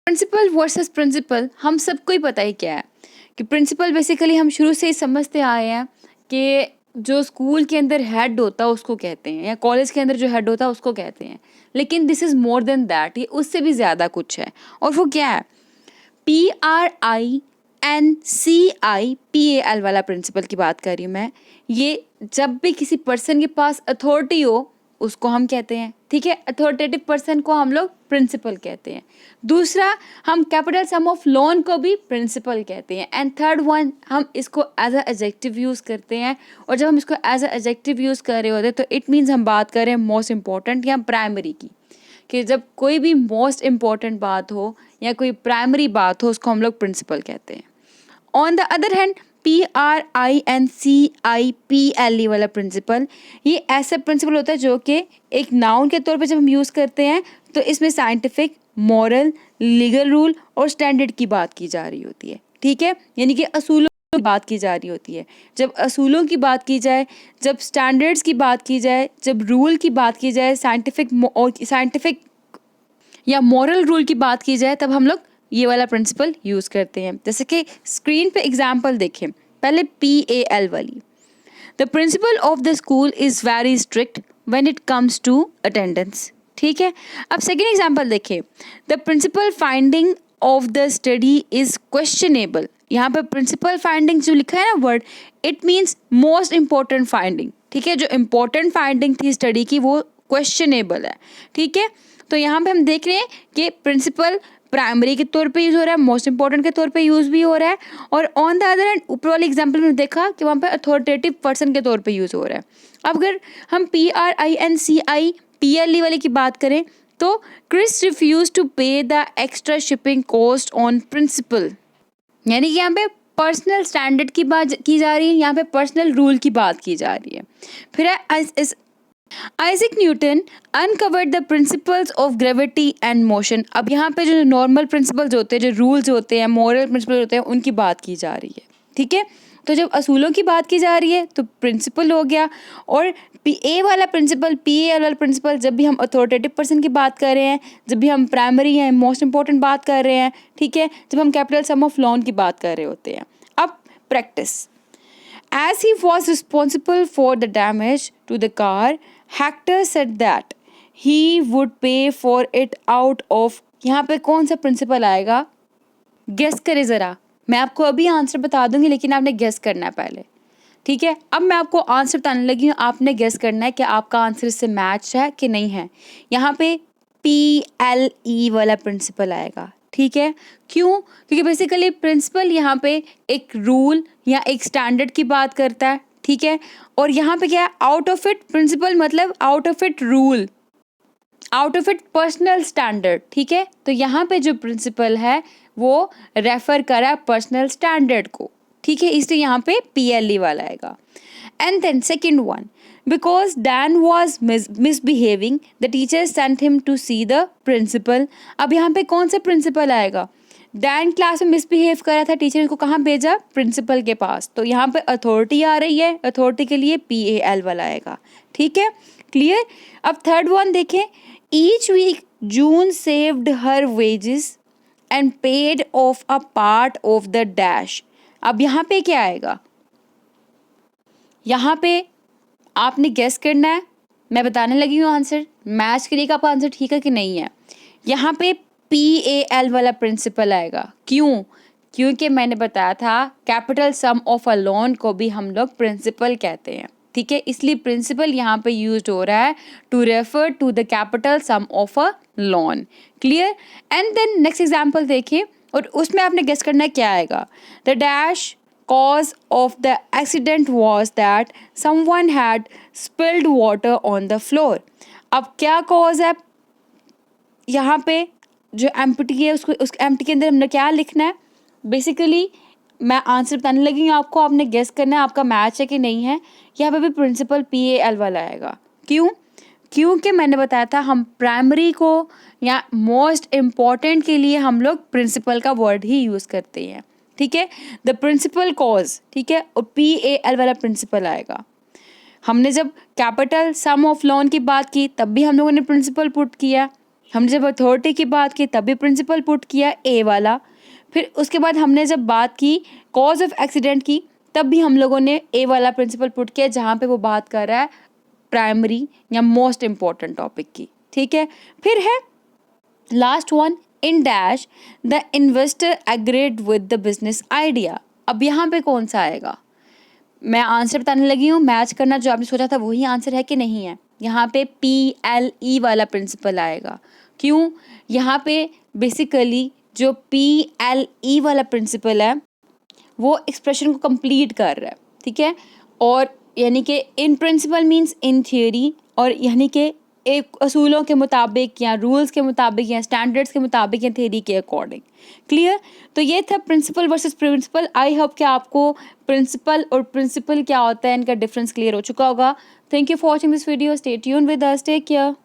Principal versus principal हम सबको ही पता ही क्या है कि प्रिंसिपल बेसिकली हम शुरू से ही समझते आए हैं कि जो स्कूल के अंदर हेड होता है उसको कहते हैं, या कॉलेज के अंदर जो हेड होता है उसको कहते हैं। लेकिन this is more than that, ये उससे भी ज़्यादा कुछ है। और वो क्या है? PRINCIPAL वाला प्रिंसिपल की बात कर रही हूँ मैं। ये जब भी किसी पर्सन के पास अथॉरिटी हो उसको हम कहते हैं, ठीक है। अथॉरिटेटिव पर्सन को हम लोग प्रिंसिपल कहते हैं। दूसरा, हम कैपिटल सम ऑफ लोन को भी प्रिंसिपल कहते हैं। एंड थर्ड वन, हम इसको एज अ एडजेक्टिव यूज़ करते हैं। और जब हम इसको एज अ एडजेक्टिव यूज़ कर रहे होते हैं तो इट मीन्स हम बात कर रहे हैं मोस्ट इंपॉर्टेंट या प्राइमरी की, कि जब कोई भी मोस्ट इम्पॉर्टेंट बात हो या कोई प्राइमरी बात हो उसको हम लोग प्रिंसिपल कहते हैं। On the other hand, PRINCIPLE वाला प्रिंसिपल, ये ऐसा प्रिंसिपल होता है जो कि एक नाउन के तौर पे जब हम यूज़ करते हैं तो इसमें साइंटिफिक, मॉरल, लीगल रूल और स्टैंडर्ड की बात की जा रही होती है, ठीक है। यानी कि असूलों की बात की जा रही होती है। जब असूलों की बात की जाए, जब स्टैंडर्ड्स की बात की जाए, जब रूल की बात की जाए, साइंटिफिक या मॉरल रूल की बात की जाए, तब हम लोग ये वाला प्रिंसिपल यूज़ करते हैं। जैसे कि स्क्रीन पे एग्जांपल देखें, पहले PAL वाली। The principal of the school is very strict when it comes to attendance, ठीक है। अब सेकेंड एग्जांपल देखें, the principal finding of the study is questionable. यहाँ पे प्रिंसिपल फाइंडिंग जो लिखा है ना word, it means most important finding, ठीक है। जो इंपॉर्टेंट फाइंडिंग थी स्टडी की वो क्वेश्चनेबल है, ठीक है। तो यहाँ पे हम देख रहे हैं कि प्रिंसिपल प्राइमरी के तौर पे यूज़ हो रहा है, मोस्ट इंपॉर्टेंट के तौर पे यूज़ भी हो रहा है। और ऑन द अदर हैंड ऊपर वाले एग्जांपल में देखा कि वहाँ पे अथॉरिटेटिव पर्सन के तौर पे यूज़ हो रहा है। अब अगर हम PRINCIPLE वाले की बात करें तो Chris refuse to pay the extra shipping cost on principle, यानी कि यहाँ पे पर्सनल स्टैंडर्ड की बात की जा रही है, यहाँ पे पर्सनल रूल की बात की जा रही है। फिर Isaac Newton uncovered the principles of gravity and motion. अब यहाँ पे जो नॉर्मल प्रिंसिपल्स होते हैं, जो रूल्स होते हैं, मॉरल प्रिंसिपल होते हैं, उनकी बात की जा रही है, ठीक है। तो जब असूलों की बात की जा रही है तो प्रिंसिपल हो गया। और PA वाला प्रिंसिपल, PAL वाला प्रिंसिपल, जब भी हम अथॉरिटेटिव पर्सन की बात कर रहे हैं, जब भी हम प्राइमरी या मोस्ट इंपॉर्टेंट बात कर रहे हैं, ठीक है, जब हम कैपिटल सम ऑफ लोन की बात कर रहे होते हैं। अब practice. As he was responsible for the damage to the car, Hector said that he would pay for it out of, यहाँ पे कौन सा प्रिंसिपल आएगा? गेस करें ज़रा। मैं आपको अभी आंसर बता दूंगी लेकिन आपने गेस करना है पहले, ठीक है। अब मैं आपको आंसर बताने लगी हूँ, आपने गेस करना है कि आपका आंसर इससे मैच है कि नहीं है। यहाँ पे PLE वाला प्रिंसिपल आएगा, ठीक है। क्यों? क्योंकि बेसिकली प्रिंसिपल यहाँ पे एक रूल या एक स्टैंडर्ड की बात करता है, ठीक है। और यहाँ पे क्या है? आउट ऑफ इट प्रिंसिपल मतलब out of it rule, out of it personal standard, ठीक है। तो यहाँ पे जो प्रिंसिपल है वो रेफर करा पर्सनल स्टैंडर्ड को, ठीक है, इसलिए यहाँ पे PLE वाला आएगा। And then second one, because Dan was misbehaving the teacher sent him to see the principal. अब यहाँ पे कौन सा प्रिंसिपल आएगा? डैन क्लास में मिसबिहेव करा था, टीचर ने को कहाँ भेजा? प्रिंसिपल के पास। तो यहाँ पे अथॉरिटी आ रही है, अथॉरिटी के लिए PAL वाला आएगा, ठीक है, क्लियर। अब थर्ड वन देखें, each week June saved her wages and paid off a part of the dash. अब यहाँ पे क्या आएगा? यहाँ पे आपने गेस करना है, मैं बताने लगी हूँ आंसर, मैच करिएगा आपका आंसर ठीक है कि नहीं है। यहाँ पे PAL वाला प्रिंसिपल आएगा। क्यों? क्योंकि मैंने बताया था capital sum of a loan को भी हम लोग प्रिंसिपल कहते हैं, ठीक है, इसलिए प्रिंसिपल यहाँ पे यूज्ड हो रहा है to refer to the capital sum of a loan, clear. And then next example देखिए और उसमें आपने गेस करना है क्या आएगा। The dash cause of the accident was that someone had spilled water on the floor। अब क्या cause है? यहाँ पे जो एम्प्टी है उसको, उस एम्प्टी के अंदर हमने क्या लिखना है? बेसिकली मैं आंसर बताने लगी हूँ आपको, आपने गेस करना है आपका मैच है कि नहीं है। यहाँ पे भी प्रिंसिपल PAL वाला आएगा। क्यों? क्योंकि मैंने बताया था हम प्राइमरी को या मोस्ट इम्पॉर्टेंट के लिए हम लोग प्रिंसिपल का वर्ड ही यूज़ करते हैं, ठीक है। द प्रिंसिपल कॉज, ठीक है, और PAL वाला प्रिंसिपल आएगा। हमने जब कैपिटल सम ऑफ लोन की बात की तब भी हम लोगों ने प्रिंसिपल पुट किया, हमने जब अथॉरिटी की बात की तब भी प्रिंसिपल पुट किया ए वाला, फिर उसके बाद हमने जब बात की कॉज ऑफ एक्सीडेंट की तब भी हम लोगों ने ए वाला प्रिंसिपल पुट किया, जहाँ पे वो बात कर रहा है प्राइमरी या मोस्ट इम्पॉर्टेंट टॉपिक की, ठीक है। फिर है last one, in dash the investor agreed with the business idea. अब यहाँ पे कौन सा आएगा, मैं आंसर बताने लगी हूँ, मैच करना जो आपने सोचा था वही आंसर है कि नहीं है। यहाँ पे PLE वाला प्रिंसिपल आएगा। क्यों, यहाँ पे बेसिकली जो PLE वाला प्रिंसिपल है वो एक्सप्रेशन को कंप्लीट कर रहा है, ठीक है। और यानी कि in principle means in theory, और यानी कि एक असूलों के मुताबिक या रूल्स के मुताबिक या स्टैंडर्ड्स के मुताबिक या थ्योरी के अकॉर्डिंग। क्लियर, तो ये था principal versus principle. I hope कि आपको प्रिंसिपल और प्रिंसिपल क्या होता है इनका डिफरेंस क्लियर हो चुका होगा। Thank you for watching this video, stay tuned with us, take care.